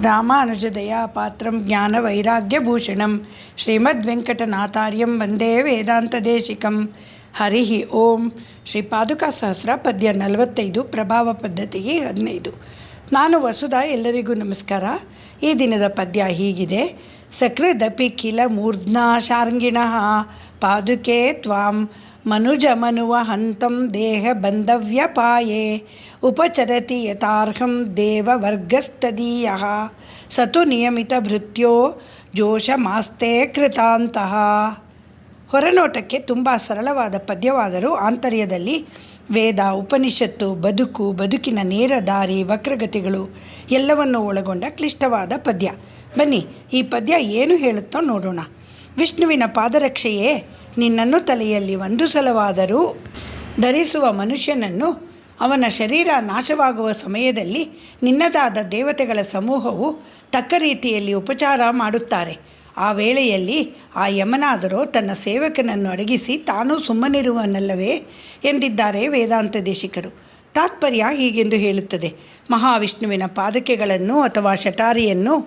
ರಾಮಾನುಜದಯಾ ಪಾತ್ರಂ ಜ್ಞಾನವೈರಾಗ್ಯಭೂಷಣಂ ಶ್ರೀಮದ್ವೆಂಕಟನಾಥಾರ್ಯಂ ವಂದೇ ವೇದಾಂತದೇಶಿಕಂ. ಹರಿ ಓಂ. ಶ್ರೀ ಪಾದುಕಾ ಸಹಸ್ರ ಪದ್ಯ 45 ಪ್ರಭಾವ ಪದ್ಧತಿಗೆ 15. ನಾನು ವಸುಧಾ. ಎಲ್ಲರಿಗೂ ನಮಸ್ಕಾರ. ಈ ದಿನದ ಪದ್ಯ ಹೀಗಿದೆ. ಸಕೃದಪಿ ಕಿಲ ಮೂರ್ಧ್ನಾ ಶಾರ್ಂಗಿಣಃ ಪಾದುಕೆ ತ್ವಾಂ ಮನುಜಮನುವ ಹಂತಂ ದೇಹ ಬಂಧವ್ಯಪಾಯೇ ಉಪಚರತಿ ಯಥಾರ್ಹಂ ದೇವವರ್ಗಸ್ತದೀಯಃ ಸತು ನಿಯಮಿತ ಭೃತ್ಯೋ ಜೋಷಮಾಸ್ತೆ ಕೃತಾಂತಃ. ಹೊರನೋಟಕ್ಕೆ ತುಂಬ ಸರಳವಾದ ಪದ್ಯವಾದರೂ ಆಂತರ್ಯದಲ್ಲಿ ವೇದ, ಉಪನಿಷತ್ತು, ಬದುಕಿನ ನೇರ ದಾರಿ, ವಕ್ರಗತಿಗಳು ಎಲ್ಲವನ್ನೂ ಒಳಗೊಂಡ ಕ್ಲಿಷ್ಟವಾದ ಪದ್ಯ. ಬನ್ನಿ, ಈ ಪದ್ಯ ಏನು ಹೇಳುತ್ತೋ ನೋಡೋಣ. ವಿಷ್ಣುವಿನ ಪಾದರಕ್ಷೆಯೇ ನಿನ್ನನ್ನು ತಲೆಯಲ್ಲಿ ಒಂದು ಸಲವಾದರೂ ಧರಿಸುವ ಮನುಷ್ಯನನ್ನು ಅವನ ಶರೀರ ನಾಶವಾಗುವ ಸಮಯದಲ್ಲಿ ನಿನ್ನದಾದ ದೇವತೆಗಳ ಸಮೂಹವು ತಕ್ಕ ರೀತಿಯಲ್ಲಿ ಉಪಚಾರ ಮಾಡುತ್ತಾರೆ. ಆ ವೇಳೆಯಲ್ಲಿ ಆ ಯಮನಾದರೋ ತನ್ನ ಸೇವಕನನ್ನು ಅಡಗಿಸಿ ತಾನೂ ಸುಮ್ಮನಿರುವನಲ್ಲವೇ ಎಂದಿದ್ದಾರೆ ವೇದಾಂತ ದೇಶಿಕರು. ತಾತ್ಪರ್ಯ ಹೀಗೆಂದು ಹೇಳುತ್ತದೆ. ಮಹಾವಿಷ್ಣುವಿನ ಪಾದಕೆಗಳನ್ನು ಅಥವಾ ಶಟಾರಿಯನ್ನು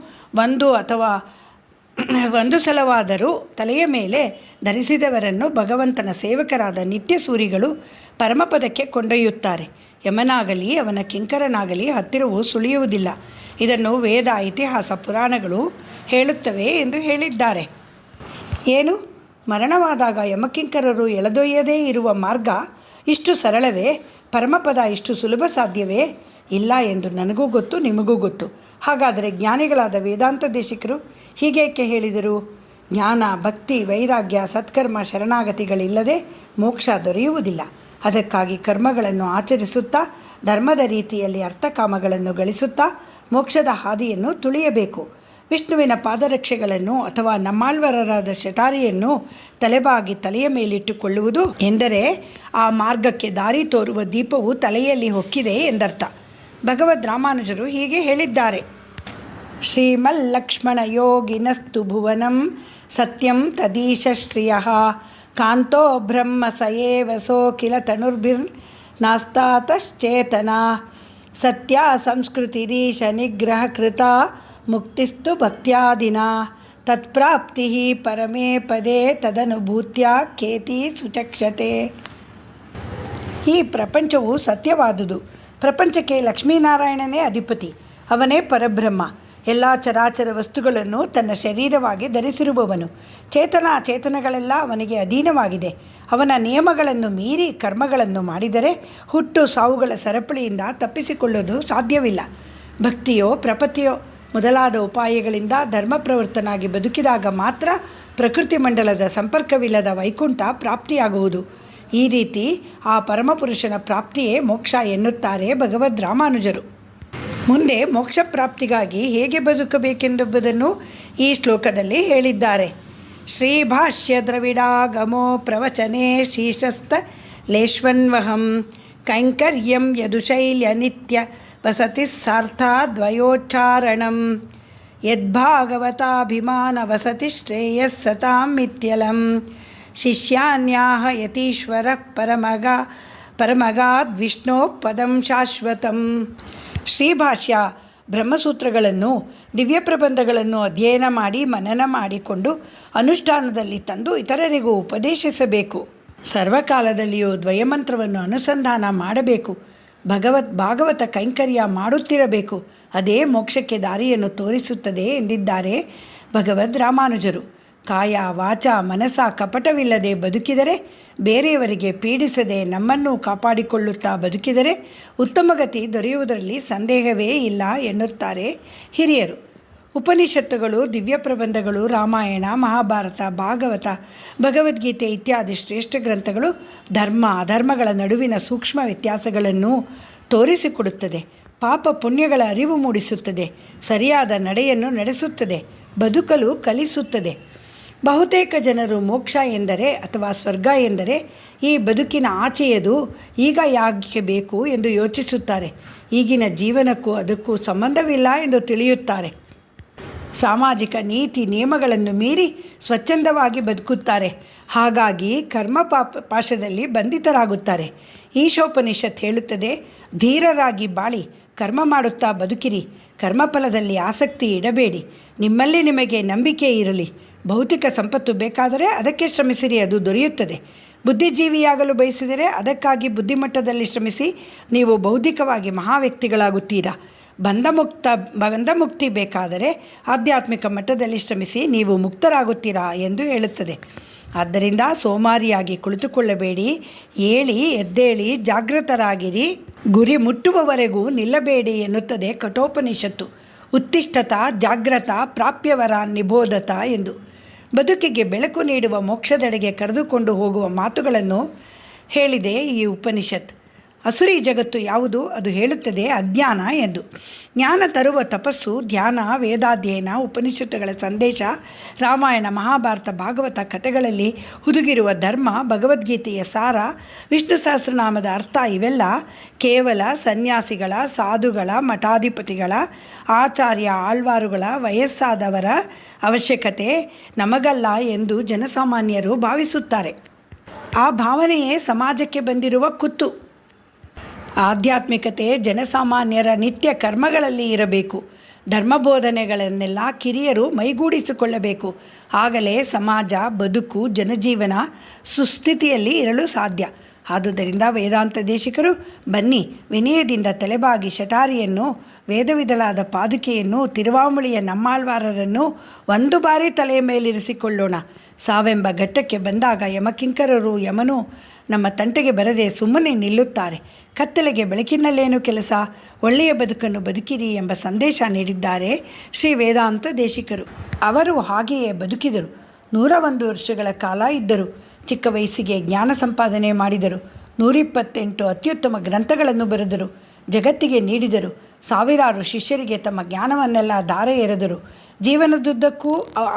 ಒಂದು ಸಲವಾದರೂ ತಲೆಯ ಮೇಲೆ ಧರಿಸಿದವರನ್ನು ಭಗವಂತನ ಸೇವಕರಾದ ನಿತ್ಯ ಸೂರಿಗಳು ಪರಮಪದಕ್ಕೆ ಕೊಂಡೊಯ್ಯುತ್ತಾರೆ. ಯಮನಾಗಲಿ ಅವನ ಕಿಂಕರನಾಗಲಿ ಹತ್ತಿರವೂ ಸುಳಿಯುವುದಿಲ್ಲ. ಇದನ್ನು ವೇದ, ಇತಿಹಾಸ, ಪುರಾಣಗಳು ಹೇಳುತ್ತವೆ ಎಂದು ಹೇಳಿದ್ದಾರೆ. ಏನು, ಮರಣವಾದಾಗ ಯಮಕಿಂಕರರು ಎಳೆದೊಯ್ಯದೇ ಇರುವ ಮಾರ್ಗ ಇಷ್ಟು ಸರಳವೇ? ಪರಮಪದ ಇಷ್ಟು ಸುಲಭ ಸಾಧ್ಯವೇ? ಇಲ್ಲ ಎಂದು ನನಗೂ ಗೊತ್ತು, ನಿಮಗೂ ಗೊತ್ತು. ಹಾಗಾದರೆ ಜ್ಞಾನಿಗಳಾದ ವೇದಾಂತ ದೇಶಿಕರು ಹೀಗೇಕೆ ಹೇಳಿದರು? ಜ್ಞಾನ, ಭಕ್ತಿ, ವೈರಾಗ್ಯ, ಸತ್ಕರ್ಮ, ಶರಣಾಗತಿಗಳಿಲ್ಲದೆ ಮೋಕ್ಷ ದೊರೆಯುವುದಿಲ್ಲ. ಅದಕ್ಕಾಗಿ ಕರ್ಮಗಳನ್ನು ಆಚರಿಸುತ್ತಾ ಧರ್ಮದ ರೀತಿಯಲ್ಲಿ ಅರ್ಥಕಾಮಗಳನ್ನು ಗಳಿಸುತ್ತಾ ಮೋಕ್ಷದ ಹಾದಿಯನ್ನು ತುಳಿಯಬೇಕು. ವಿಷ್ಣುವಿನ ಪಾದರಕ್ಷೆಗಳನ್ನು ಅಥವಾ ನಮ್ಮಾಳ್ವರರಾದ ಶಟಾರಿಯನ್ನು ತಲೆಬಾಗಿ ತಲೆಯ ಮೇಲಿಟ್ಟುಕೊಳ್ಳುವುದು ಎಂದರೆ ಆ ಮಾರ್ಗಕ್ಕೆ ದಾರಿ ತೋರುವ ದೀಪವು ತಲೆಯಲ್ಲಿ ಹೊಕ್ಕಿದೆ ಎಂದರ್ಥ. ಭಗವದ್ ರಾಮಾನುಜರು ಹೀಗೆ ಹೇಳಿದ್ದಾರೆ. ಶ್ರೀಮಲ್ಲಕ್ಷ್ಮಣ ಯೋಗಿನಸ್ತು ಭುವನಂ ಸತ್ಯಂ ತದೀಶ ಶ್ರಿಯಃ ಕಾಂತೋ ಬ್ರಹ್ಮ ಸಯೇವ ಸೋಖಿಲ ತನುರ್ಭಿರ್ನಾಸ್ತಾತಶ್ಚೇತನ ಸತ್ಯ ಸಂಸ್ಕೃತಿರೀಶ ನಿಗ್ರಹ ಕೃತ ಮುಕ್ತಿಸ್ತು ಭಕ್ತ್ಯಾದಿನ ತತ್ಪ್ರಾಪ್ತಿ ಪರಮೇ ಪದೇ ತದನುಭೂತ್ಯ ಕೇತಿ ಸುಚಕ್ಷತೆ. ಈ ಪ್ರಪಂಚವು ಸತ್ಯವಾದುದು. ಪ್ರಪಂಚಕ್ಕೆ ಲಕ್ಷ್ಮೀನಾರಾಯಣನೇ ಅಧಿಪತಿ. ಅವನೇ ಪರಬ್ರಹ್ಮ. ಎಲ್ಲ ಚರಾಚರ ವಸ್ತುಗಳನ್ನು ತನ್ನ ಶರೀರವಾಗಿ ಧರಿಸಿರುವವನು. ಚೇತನಗಳೆಲ್ಲ ಅವನಿಗೆ ಅಧೀನವಾಗಿದೆ. ಅವನ ನಿಯಮಗಳನ್ನು ಮೀರಿ ಕರ್ಮಗಳನ್ನು ಮಾಡಿದರೆ ಹುಟ್ಟು ಸಾವುಗಳ ಸರಪಳಿಯಿಂದ ತಪ್ಪಿಸಿಕೊಳ್ಳೋದು ಸಾಧ್ಯವಿಲ್ಲ. ಭಕ್ತಿಯೋ ಪ್ರಪತ್ತಿಯೋ ಮೊದಲಾದ ಉಪಾಯಗಳಿಂದ ಧರ್ಮ ಪ್ರವೃತ್ತನಾಗಿ ಬದುಕಿದಾಗ ಮಾತ್ರ ಪ್ರಕೃತಿ ಮಂಡಲದ ಸಂಪರ್ಕವಿಲ್ಲದ ವೈಕುಂಠ ಪ್ರಾಪ್ತಿಯಾಗುವುದು. ಈ ರೀತಿ ಆ ಪರಮಪುರುಷನ ಪ್ರಾಪ್ತಿಯೇ ಮೋಕ್ಷ ಎನ್ನುತ್ತಾರೆ ಭಗವದ್ ರಾಮಾನುಜರು. ಮುಂದೆ ಮೋಕ್ಷ ಪ್ರಾಪ್ತಿಗಾಗಿ ಹೇಗೆ ಬದುಕಬೇಕೆಂಬುದನ್ನು ಈ ಶ್ಲೋಕದಲ್ಲಿ ಹೇಳಿದ್ದಾರೆ. ಶ್ರೀಭಾಷ್ಯ ದ್ರವಿಡಾಗಮೋ ಪ್ರವಚನೆ ಶೀರ್ಷಸ್ಥ ಲೇಶ್ವನ್ವಹಂ ಕೈಂಕರ್ಯಂ ಯದುಶೈಲ್ಯ ನಿತ್ಯ ವಸತಿ ಸಾರ್ಥಾದ್ವಯೋಚ್ಚಾರಣಂ ಯದ್ಭಾಗವತಾಭಿಮಾನ ವಸತಿ ಶ್ರೇಯಸ್ಸತಾಂ ಮಿತ್ಯಲಂ ಶಿಷ್ಯಾನ್ಯಾಹ ಯತೀಶ್ವರ ಪರಮಗಾದ್ ವಿಷ್ಣೋ ಪದಂ ಶಾಶ್ವತಂ. ಶ್ರೀಭಾಷ್ಯ ಬ್ರಹ್ಮಸೂತ್ರಗಳನ್ನು, ದಿವ್ಯ ಪ್ರಬಂಧಗಳನ್ನು ಅಧ್ಯಯನ ಮಾಡಿ ಮನನ ಮಾಡಿಕೊಂಡು ಅನುಷ್ಠಾನದಲ್ಲಿ ತಂದು ಇತರರಿಗೂ ಉಪದೇಶಿಸಬೇಕು. ಸರ್ವಕಾಲದಲ್ಲಿಯೂ ದ್ವಯಮಂತ್ರವನ್ನು ಅನುಸಂಧಾನ ಮಾಡಬೇಕು. ಭಾಗವತ ಕೈಂಕರ್ಯ ಮಾಡುತ್ತಿರಬೇಕು. ಅದೇ ಮೋಕ್ಷಕ್ಕೆ ದಾರಿಯನ್ನು ತೋರಿಸುತ್ತದೆ ಎಂದಿದ್ದಾರೆ ಭಗವದ್ ರಾಮಾನುಜರು. ಕಾಯ, ವಾಚ, ಮನಸ ಕಪಟವಿಲ್ಲದೆ ಬದುಕಿದರೆ, ಬೇರೆಯವರಿಗೆ ಪೀಡಿಸದೆ ನಮ್ಮನ್ನು ಕಾಪಾಡಿಕೊಳ್ಳುತ್ತಾ ಬದುಕಿದರೆ ಉತ್ತಮ ಗತಿ ದೊರೆಯುವುದರಲ್ಲಿ ಸಂದೇಹವೇ ಇಲ್ಲ ಎನ್ನುತ್ತಾರೆ ಹಿರಿಯರು. ಉಪನಿಷತ್ತುಗಳು, ದಿವ್ಯ ಪ್ರಬಂಧಗಳು, ರಾಮಾಯಣ, ಮಹಾಭಾರತ, ಭಾಗವತ, ಭಗವದ್ಗೀತೆ ಇತ್ಯಾದಿ ಶ್ರೇಷ್ಠ ಗ್ರಂಥಗಳು ಧರ್ಮ ಅಧರ್ಮಗಳ ನಡುವಿನ ಸೂಕ್ಷ್ಮ ವ್ಯತ್ಯಾಸಗಳನ್ನು ತೋರಿಸಿಕೊಡುತ್ತದೆ. ಪಾಪ ಪುಣ್ಯಗಳ ಅರಿವು ಮೂಡಿಸುತ್ತದೆ. ಸರಿಯಾದ ನಡೆಯನ್ನು ನಡೆಸುತ್ತದೆ. ಬದುಕಲು ಕಲಿಸುತ್ತದೆ. ಬಹುತೇಕ ಜನರು ಮೋಕ್ಷ ಎಂದರೆ ಅಥವಾ ಸ್ವರ್ಗ ಎಂದರೆ ಈ ಬದುಕಿನ ಆಚೆಯದು, ಈಗ ಯಾಕೆ ಬೇಕು ಎಂದು ಯೋಚಿಸುತ್ತಾರೆ. ಈಗಿನ ಜೀವನಕ್ಕೂ ಅದಕ್ಕೂ ಸಂಬಂಧವಿಲ್ಲ ಎಂದು ತಿಳಿಯುತ್ತಾರೆ. ಸಾಮಾಜಿಕ ನೀತಿ ನಿಯಮಗಳನ್ನು ಮೀರಿ ಸ್ವಚ್ಛಂದವಾಗಿ ಬದುಕುತ್ತಾರೆ. ಹಾಗಾಗಿ ಕರ್ಮ ಪಾಶದಲ್ಲಿ ಬಂಧಿತರಾಗುತ್ತಾರೆ. ಈಶೋಪನಿಷತ್ ಹೇಳುತ್ತದೆ, ಧೀರರಾಗಿ ಬಾಳಿ ಕರ್ಮ ಮಾಡುತ್ತಾ ಬದುಕಿರಿ. ಕರ್ಮಫಲದಲ್ಲಿ ಆಸಕ್ತಿ ಇಡಬೇಡಿ. ನಿಮ್ಮಲ್ಲಿ ನಿಮಗೆ ನಂಬಿಕೆ ಇರಲಿ. ಭೌತಿಕ ಸಂಪತ್ತು ಬೇಕಾದರೆ ಅದಕ್ಕೆ ಶ್ರಮಿಸಿರಿ, ಅದು ದೊರೆಯುತ್ತದೆ. ಬುದ್ಧಿಜೀವಿಯಾಗಲು ಬಯಸಿದರೆ ಅದಕ್ಕಾಗಿ ಬುದ್ಧಿಮಟ್ಟದಲ್ಲಿ ಶ್ರಮಿಸಿ, ನೀವು ಬೌದ್ಧಿಕವಾಗಿ ಮಹಾವ್ಯಕ್ತಿಗಳಾಗುತ್ತೀರಾ. ಬಂಧಮುಕ್ತಿ ಬೇಕಾದರೆ ಆಧ್ಯಾತ್ಮಿಕ ಮಟ್ಟದಲ್ಲಿ ಶ್ರಮಿಸಿ, ನೀವು ಮುಕ್ತರಾಗುತ್ತೀರಾ ಎಂದು ಹೇಳುತ್ತದೆ. ಆದ್ದರಿಂದ ಸೋಮಾರಿಯಾಗಿ ಕುಳಿತುಕೊಳ್ಳಬೇಡಿ, ಏಳಿ ಎದ್ದೇಳಿ ಜಾಗೃತರಾಗಿರಿ, ಗುರಿ ಮುಟ್ಟುವವರೆಗೂ ನಿಲ್ಲಬೇಡಿ ಎನ್ನುತ್ತದೆ ಕಠೋಪನಿಷತ್ತು. ಉತ್ತಿಷ್ಠತ ಜಾಗ್ರತ ಪ್ರಾಪ್ಯವರ ನಿಬೋಧತ ಎಂದು. ಬದುಕಿಗೆ ಬೆಳಕು ನೀಡುವ ಮೋಕ್ಷದೆಡೆಗೆ ಕರೆದುಕೊಂಡು ಹೋಗುವ ಮಾತುಗಳನ್ನು ಹೇಳಿದೆ ಈ ಉಪನಿಷತ್. ಅಸುರಿ ಜಗತ್ತು ಯಾವುದು? ಅದು ಹೇಳುತ್ತದೆ ಅಜ್ಞಾನ ಎಂದು. ಜ್ಞಾನ ತರುವ ತಪಸ್ಸು, ಧ್ಯಾನ, ವೇದಾಧ್ಯಯನ, ಉಪನಿಷತ್ತುಗಳ ಸಂದೇಶ, ರಾಮಾಯಣ, ಮಹಾಭಾರತ, ಭಾಗವತ ಕಥೆಗಳಲ್ಲಿ ಹುದುಗಿರುವ ಧರ್ಮ, ಭಗವದ್ಗೀತೆಯ ಸಾರ, ವಿಷ್ಣು ಸಹಸ್ರನಾಮದ ಅರ್ಥ ಇವೆಲ್ಲ ಕೇವಲ ಸನ್ಯಾಸಿಗಳ, ಸಾಧುಗಳ, ಮಠಾಧಿಪತಿಗಳ, ಆಚಾರ್ಯ ಆಳ್ವಾರುಗಳ, ವಯಸ್ಸಾದವರ ಅವಶ್ಯಕತೆ ನಮಗಲ್ಲ ಎಂದು ಜನಸಾಮಾನ್ಯರು ಭಾವಿಸುತ್ತಾರೆ. ಆ ಭಾವನೆಯೇ ಸಮಾಜಕ್ಕೆ ಬಂದಿರುವ ಕುತ್ತು. ಆಧ್ಯಾತ್ಮಿಕತೆ ಜನಸಾಮಾನ್ಯರ ನಿತ್ಯ ಕರ್ಮಗಳಲ್ಲಿ ಇರಬೇಕು. ಧರ್ಮಬೋಧನೆಗಳನ್ನೆಲ್ಲ ಕಿರಿಯರು ಮೈಗೂಡಿಸಿಕೊಳ್ಳಬೇಕು. ಆಗಲೇ ಸಮಾಜ, ಬದುಕು, ಜನಜೀವನ ಸುಸ್ಥಿತಿಯಲ್ಲಿ ಇರಲು ಸಾಧ್ಯ. ಆದುದರಿಂದ ವೇದಾಂತ ದೇಶಿಕರು, ಬನ್ನಿ ವಿನಯದಿಂದ ತಲೆಬಾಗಿ ಶಟಾರಿಯನ್ನು, ವೇದವಿದಳಾದ ಪಾದುಕೆಯನ್ನು, ತಿರುವಾಮುಳಿಯ ನಮ್ಮಾಳ್ವಾರರನ್ನು ಒಂದು ಬಾರಿ ತಲೆಯ ಮೇಲಿರಿಸಿಕೊಳ್ಳೋಣ. ಸಾವೆಂಬ ಘಟ್ಟಕ್ಕೆ ಬಂದಾಗ ಯಮಕಿಂಕರರು, ಯಮನು ನಮ್ಮ ತಂಟೆಗೆ ಬರದೆ ಸುಮ್ಮನೆ ನಿಲ್ಲುತ್ತಾರೆ. ಕತ್ತಲೆಗೆ ಬೆಳಕಿನಲ್ಲೇನು ಕೆಲಸ? ಒಳ್ಳೆಯ ಬದುಕನ್ನು ಬದುಕಿರಿ ಎಂಬ ಸಂದೇಶ ನೀಡಿದ್ದಾರೆ ಶ್ರೀ ವೇದಾಂತ ದೇಶಿಕರು. ಅವರು ಹಾಗೆಯೇ ಬದುಕಿದರು. 101 ವರ್ಷಗಳ ಕಾಲ ಇದ್ದರು. ಚಿಕ್ಕ ವಯಸ್ಸಿಗೆ ಜ್ಞಾನ ಸಂಪಾದನೆ ಮಾಡಿದರು. 128 ಅತ್ಯುತ್ತಮ ಗ್ರಂಥಗಳನ್ನು ಬರೆದರು, ಜಗತ್ತಿಗೆ ನೀಡಿದರು. ಸಾವಿರಾರು ಶಿಷ್ಯರಿಗೆ ತಮ್ಮ ಜ್ಞಾನವನ್ನೆಲ್ಲ ಧಾರೆ ಎರೆದರು. ಜೀವನದುದ್ದಕ್ಕೂ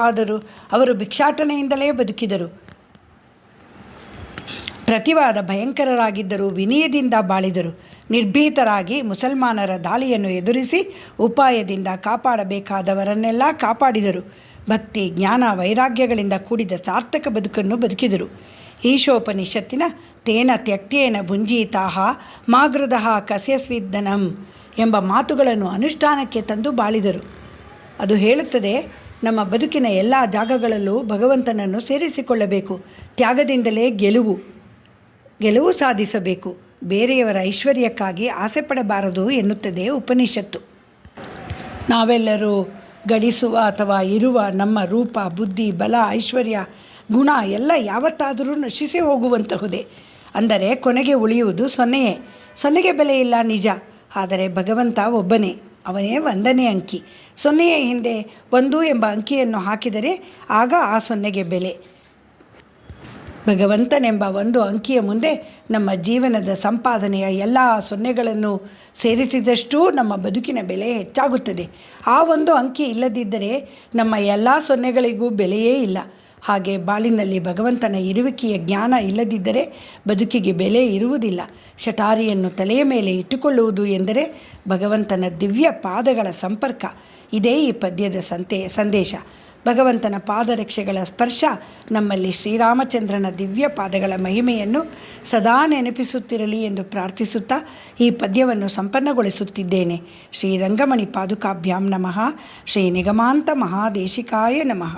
ಆದರೂ ಅವರು ಭಿಕ್ಷಾಟನೆಯಿಂದಲೇ ಬದುಕಿದರು. ಪ್ರತಿವಾದ ಭಯಂಕರರಾಗಿದ್ದರೂ ವಿನಯದಿಂದ ಬಾಳಿದರು. ನಿರ್ಭೀತರಾಗಿ ಮುಸಲ್ಮಾನರ ದಾಳಿಯನ್ನು ಎದುರಿಸಿ ಉಪಾಯದಿಂದ ಕಾಪಾಡಬೇಕಾದವರನ್ನೆಲ್ಲ ಕಾಪಾಡಿದರು. ಭಕ್ತಿ, ಜ್ಞಾನ, ವೈರಾಗ್ಯಗಳಿಂದ ಕೂಡಿದ ಸಾರ್ಥಕ ಬದುಕನ್ನು ಬದುಕಿದರು. ಈಶೋಪನಿಷತ್ತಿನ ತೇನ ತ್ಯಕ್ತೇನ ಭುಂಜೀತಾಹ ಮಾಗೃದಃ ಕಸ್ಯಸ್ವಿದ್ದನಂ ಎಂಬ ಮಾತುಗಳನ್ನು ಅನುಷ್ಠಾನಕ್ಕೆ ತಂದು ಬಾಳಿದರು. ಅದು ಹೇಳುತ್ತದೆ, ನಮ್ಮ ಬದುಕಿನ ಎಲ್ಲ ಜಾಗಗಳಲ್ಲೂ ಭಗವಂತನನ್ನು ಸೇರಿಸಿಕೊಳ್ಳಬೇಕು. ತ್ಯಾಗದಿಂದಲೇ ಗೆಲುವು ಸಾಧಿಸಬೇಕು. ಬೇರೆಯವರ ಐಶ್ವರ್ಯಕ್ಕಾಗಿ ಆಸೆ ಪಡಬಾರದು ಎನ್ನುತ್ತದೆ ಉಪನಿಷತ್ತು. ನಾವೆಲ್ಲರೂ ಗಳಿಸುವ ಅಥವಾ ಇರುವ ನಮ್ಮ ರೂಪ, ಬುದ್ಧಿ, ಬಲ, ಐಶ್ವರ್ಯ, ಗುಣ ಎಲ್ಲ ಯಾವತ್ತಾದರೂ ನಶಿಸಿ ಹೋಗುವಂತಹುದೇ. ಅಂದರೆ ಕೊನೆಗೆ ಉಳಿಯುವುದು ಸೊನ್ನೆಯೇ. ಸೊನ್ನೆಗೆ ಬೆಲೆ ಇಲ್ಲ ನಿಜ, ಆದರೆ ಭಗವಂತ ಒಬ್ಬನೇ. ಅವನೇ 1ನೇ ಅಂಕಿ. ಸೊನ್ನೆಯ ಹಿಂದೆ 1 ಎಂಬ ಅಂಕಿಯನ್ನು ಹಾಕಿದರೆ ಆಗ ಆ ಸೊನ್ನೆಗೆ ಬೆಲೆ. ಭಗವಂತನೆಂಬ 1 ಅಂಕಿಯ ಮುಂದೆ ನಮ್ಮ ಜೀವನದ ಸಂಪಾದನೆಯ ಎಲ್ಲ ಸೊನ್ನೆಗಳನ್ನು ಸೇರಿಸಿದಷ್ಟೂ ನಮ್ಮ ಬದುಕಿನ ಬೆಲೆ ಹೆಚ್ಚಾಗುತ್ತದೆ. ಆ 1 ಅಂಕಿ ಇಲ್ಲದಿದ್ದರೆ ನಮ್ಮ ಎಲ್ಲ ಸೊನ್ನೆಗಳಿಗೂ ಬೆಲೆಯೇ ಇಲ್ಲ. ಹಾಗೆ ಬಾಳಿನಲ್ಲಿ ಭಗವಂತನ ಇರುವಿಕೆಯ ಜ್ಞಾನ ಇಲ್ಲದಿದ್ದರೆ ಬದುಕಿಗೆ ಬೆಲೆ ಇರುವುದಿಲ್ಲ. ಶಟಾರಿಯನ್ನು ತಲೆಯ ಮೇಲೆ ಇಟ್ಟುಕೊಳ್ಳುವುದು ಎಂದರೆ ಭಗವಂತನ ದಿವ್ಯ ಪಾದಗಳ ಸಂಪರ್ಕ. ಇದೇ ಈ ಪದ್ಯದ ಸಂದೇಶ. ಭಗವಂತನ ಪಾದರಕ್ಷೆಗಳ ಸ್ಪರ್ಶ ನಮ್ಮಲ್ಲಿ ಶ್ರೀರಾಮಚಂದ್ರನ ದಿವ್ಯ ಪಾದಗಳ ಮಹಿಮೆಯನ್ನು ಸದಾ ನೆನಪಿಸುತ್ತಿರಲಿ ಎಂದು ಪ್ರಾರ್ಥಿಸುತ್ತಾ ಈ ಪದ್ಯವನ್ನು ಸಂಪನ್ನಗೊಳಿಸುತ್ತಿದ್ದೇನೆ. ಶ್ರೀರಂಗಮಣಿ ಪಾದುಕಾಭ್ಯಾಂ ನಮಃ. ಶ್ರೀ ನಿಗಮಾಂತ ಮಹಾದೇಶಿಕಾಯ ನಮಃ.